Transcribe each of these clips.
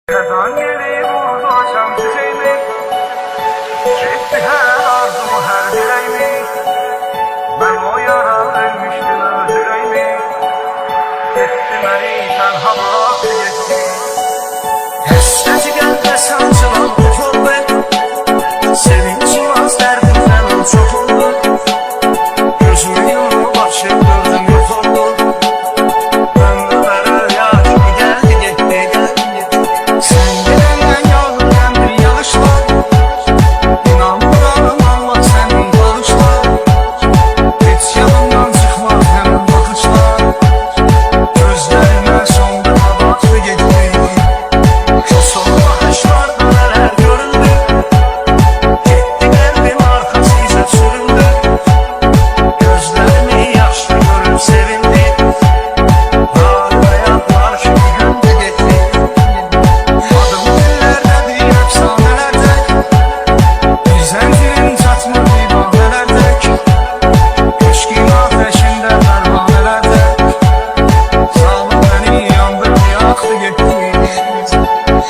Kazan gelip vurdu açan tüfeğimi, çekti her arzumu her dileğimi. Ben o yara ölmüştüm öldüreyimi, etti beni tenha etti. Hesreti geldi sancılan tutuldu, sevincim az derdimden çok oldu. Gözümü yumup açıp gördüm yok oldu. Ömrüme yaş mı geldi gitti geldi. Sen gidenden yağmurdan bir yağışlar, İnanmıram Allah senin bağışlar. Hiç yanımdan çıkmaz hemen bakışlar, gözlerime sonda baktı gitti. Şu son bakışlarda neler göründü, gitti kalbim arkasıyla süründü. Gözlerimi yaşlı görüp sevindi, hayatlar şimdi göndü gitti. Adım dillerde bir efsanelerde, bir zincirin çatma divanelerde, köşkün ateşinde pervanelerde, sağlık beni yandı yaktı gitti.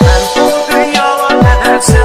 Ben bu dünyalar ne derse